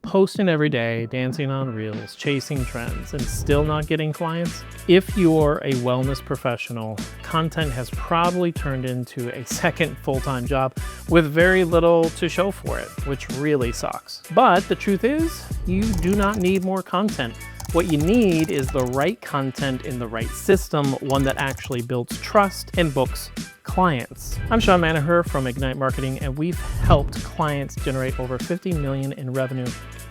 posting every day, dancing on reels, chasing trends, and still not getting clients? If you're a wellness professional, content has probably turned into a second full-time job with very little to show for it, which really sucks. But the truth is, you do not need more content. What you need is the right content in the right system, one that actually builds trust and books clients. I'm Shawn Manaher from Ignite Marketing, and we've helped clients generate over 50 million in revenue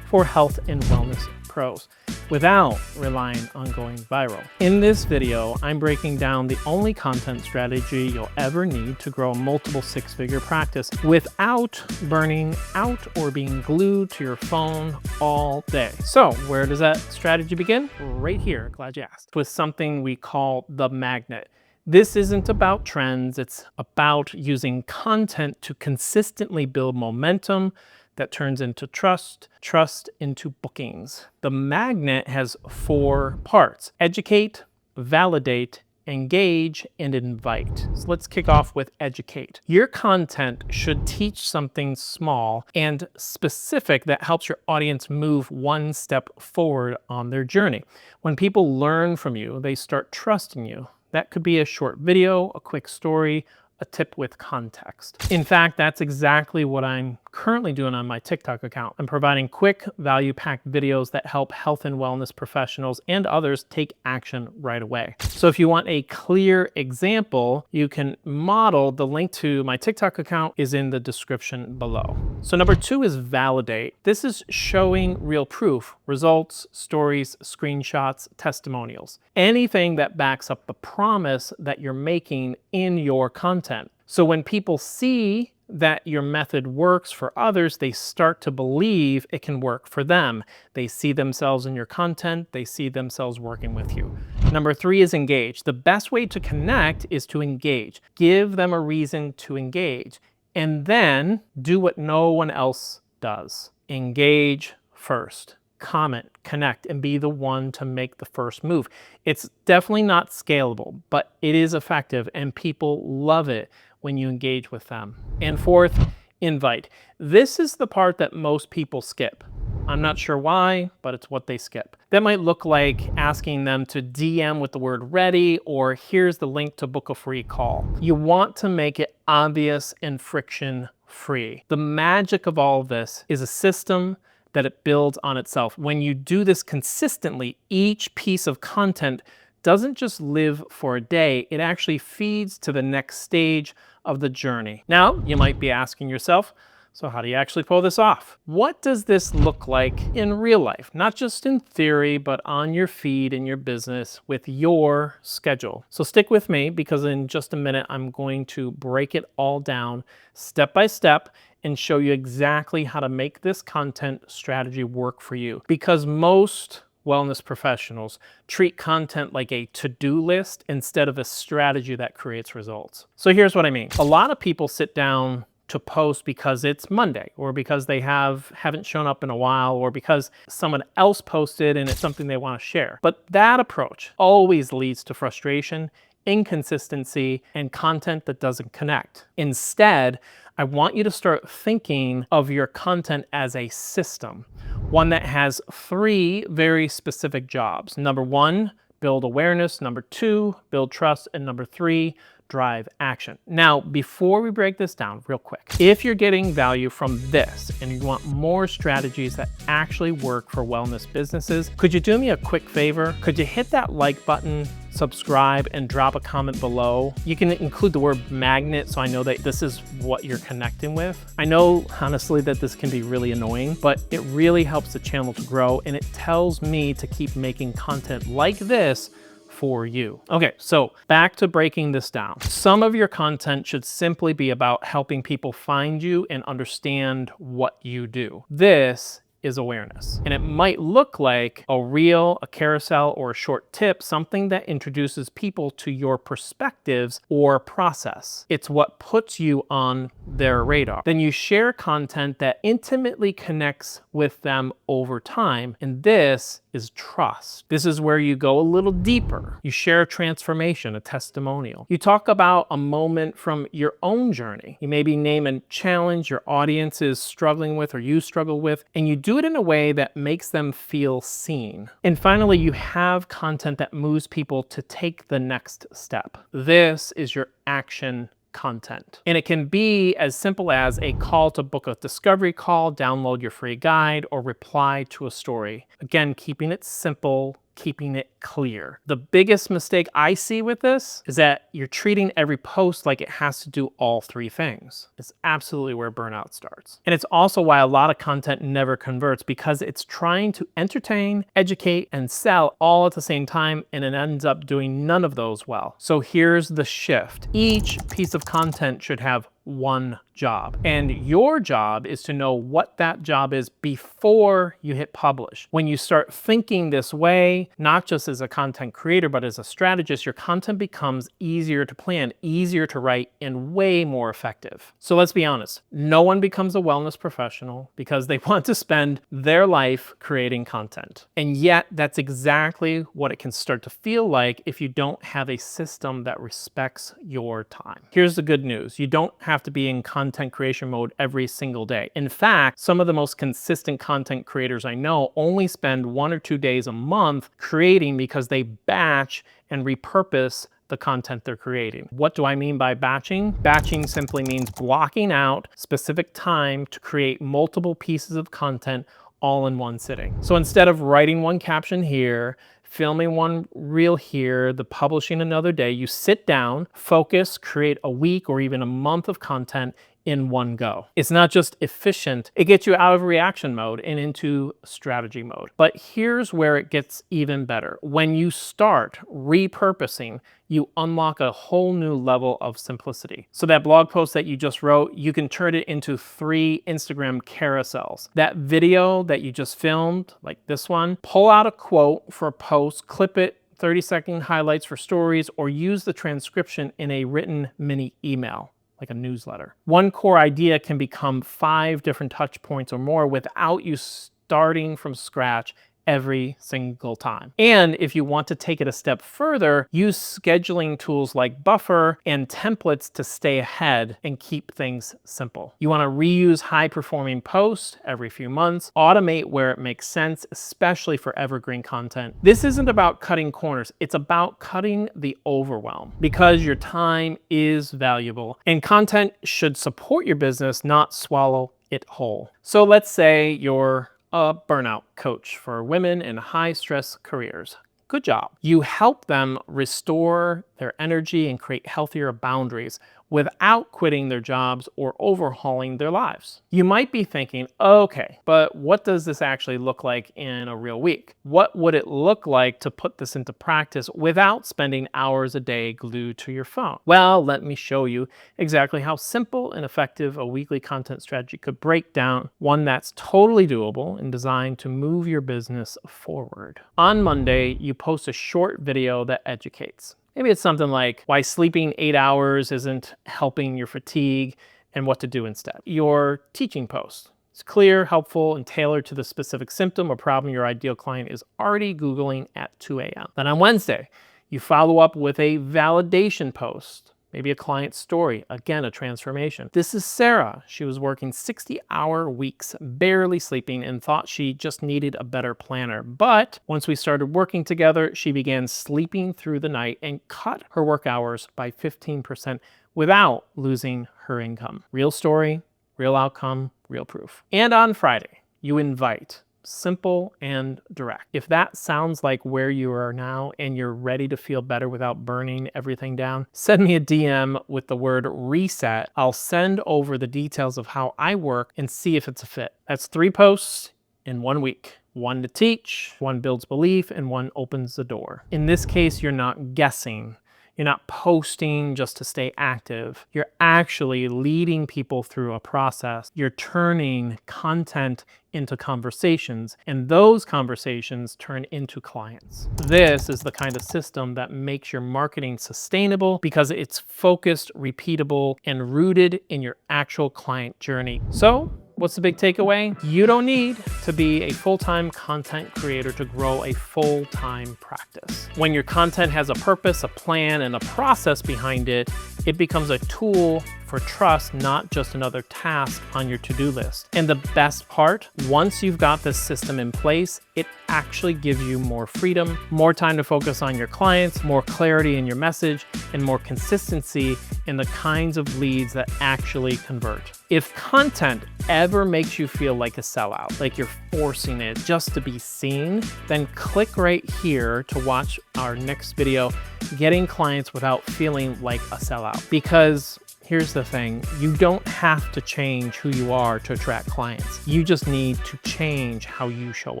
for health and wellness pros without relying on going viral. In this video, I'm breaking down the only content strategy you'll ever need to grow a multiple six-figure practice without burning out or being glued to your phone all day. So where does that strategy begin? Right here, glad you asked, with something we call the magnet. This isn't about trends, it's about using content to consistently build momentum that turns into trust, trust into bookings. The magnet has 4 parts: educate, validate, engage, and invite. So let's kick off with educate. Your content should teach something small and specific that helps your audience move one step forward on their journey. When people learn from you, they start trusting you. That could be a short video, a quick story, a tip with context. In fact, that's exactly what I'm currently doing on my TikTok account. I'm providing quick, value-packed videos that help health and wellness professionals and others take action right away. So if you want a clear example, you can model. The link to my TikTok account is in the description below. So number 2 is validate. This is showing real proof, results, stories, screenshots, testimonials, anything that backs up the promise that you're making in your content. So when people see that your method works for others, they start to believe it can work for them. They see themselves in your content, they see themselves working with you. Number 3 is engage. The best way to connect is to engage. Give them a reason to engage, and then do what no one else does. Engage first. Comment, connect, and be the one to make the first move. It's definitely not scalable, but it is effective, and people love it when you engage with them. And 4th, invite. This is the part that most people skip. I'm not sure why, but it's what they skip. That might look like asking them to DM with the word ready, or here's the link to book a free call. You want to make it obvious and friction-free. The magic of all of this is a system that it builds on itself. When you do this consistently, each piece of content doesn't just live for a day, it actually feeds to the next stage of the journey. Now, you might be asking yourself, so how do you actually pull this off? What does this look like in real life? Not just in theory, but on your feed in your business with your schedule. So stick with me, because in just a minute, I'm going to break it all down step by step and show you exactly how to make this content strategy work for you. Because most wellness professionals treat content like a to-do list instead of a strategy that creates results. So here's what I mean. A lot of people sit down to post because it's Monday, or because they haven't shown up in a while, or because someone else posted and it's something they want to share. But that approach always leads to frustration, inconsistency, and content that doesn't connect. Instead, I want you to start thinking of your content as a system, one that has 3 very specific jobs. Number 1, build awareness. Number 2, build trust. And number 3, drive action. Now, before we break this down real quick, if you're getting value from this and you want more strategies that actually work for wellness businesses, could you do me a quick favor? Could you hit that like button, subscribe, and drop a comment below? You can include the word magnet so I know that this is what you're connecting with. I know, honestly, that this can be really annoying, but it really helps the channel to grow, and it tells me to keep making content like this for you. Okay, so back to breaking this down. Some of your content should simply be about helping people find you and understand what you do. This is awareness. And it might look like a reel, a carousel, or a short tip, something that introduces people to your perspectives or process. It's what puts you on their radar. Then you share content that intimately connects with them over time. And this is trust. This is where you go a little deeper. You share a transformation, a testimonial. You talk about a moment from your own journey. You maybe name a challenge your audience is struggling with or you struggle with, and you do it in a way that makes them feel seen. And finally, you have content that moves people to take the next step. This is your action content. And it can be as simple as a call to book a discovery call, download your free guide, or reply to a story. Again, keeping it simple, keeping it clear. The biggest mistake I see with this is that you're treating every post like it has to do all three things. It's absolutely where burnout starts. And it's also why a lot of content never converts, because it's trying to entertain, educate, and sell all at the same time, and it ends up doing none of those well. So here's the shift. Each piece of content should have one job. And your job is to know what that job is before you hit publish. When you start thinking this way, not just as a content creator, but as a strategist, your content becomes easier to plan, easier to write, and way more effective. So let's be honest, no one becomes a wellness professional because they want to spend their life creating content. And yet that's exactly what it can start to feel like if you don't have a system that respects your time. Here's the good news. You don't have to be in content creation mode every single day. In fact, some of the most consistent content creators I know only spend 1 or 2 days a month creating because they batch and repurpose the content they're creating. What do I mean by batching? Batching simply means blocking out specific time to create multiple pieces of content all in one sitting. So instead of writing one caption here, filming one reel here, the publishing another day, you sit down, focus, create a week or even a month of content in one go. It's not just efficient, it gets you out of reaction mode and into strategy mode. But here's where it gets even better. When you start repurposing, you unlock a whole new level of simplicity. So that blog post that you just wrote, you can turn it into 3 Instagram carousels. That video that you just filmed, like this one, pull out a quote for a post, clip it, 30-second highlights for stories, or use the transcription in a written mini email, like a newsletter. One core idea can become 5 different touch points or more without you starting from scratch every single time. And if you want to take it a step further, use scheduling tools like Buffer and templates to stay ahead and keep things simple. You want to reuse high-performing posts every few months, automate where it makes sense, especially for evergreen content. This isn't about cutting corners, it's about cutting the overwhelm, because your time is valuable and content should support your business, not swallow it whole. So let's say you're a burnout coach for women in high-stress careers. Good job. You help them restore their energy and create healthier boundaries without quitting their jobs or overhauling their lives. You might be thinking, okay, but what does this actually look like in a real week? What would it look like to put this into practice without spending hours a day glued to your phone? Well, let me show you exactly how simple and effective a weekly content strategy could break down, one that's totally doable and designed to move your business forward. On Monday, you post a short video that educates. Maybe it's something like why sleeping 8 hours isn't helping your fatigue and what to do instead. Your teaching post. It's clear, helpful, and tailored to the specific symptom or problem your ideal client is already Googling at 2 a.m. Then on Wednesday, you follow up with a validation post. Maybe a client story, again, a transformation. This is Sarah. She was working 60-hour weeks, barely sleeping, and thought she just needed a better planner. But once we started working together, she began sleeping through the night and cut her work hours by 15% without losing her income. Real story, real outcome, real proof. And on Friday, you invite. Simple and direct. If that sounds like where you are now and you're ready to feel better without burning everything down, send me a DM with the word reset. I'll send over the details of how I work and see if it's a fit. That's 3 posts in 1 week. 1 to teach, 1 builds belief, and 1 opens the door. In this case, you're not guessing. You're not posting just to stay active. You're actually leading people through a process. You're turning content into conversations, and those conversations turn into clients. This is the kind of system that makes your marketing sustainable because it's focused, repeatable, and rooted in your actual client journey. So, What's the big takeaway? You don't need to be a full-time content creator to grow a full-time practice. When your content has a purpose, a plan, and a process behind it, it becomes a tool for trust, not just another task on your to-do list. And the best part, once you've got this system in place, it actually gives you more freedom, more time to focus on your clients, more clarity in your message, and more consistency in the kinds of leads that actually convert. If content ever makes you feel like a sellout, like you're forcing it just to be seen, then click right here to watch our next video, Getting Clients Without Feeling Like a Sellout. Because here's the thing, you don't have to change who you are to attract clients. You just need to change how you show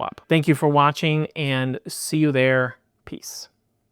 up. Thank you for watching and see you there. Peace.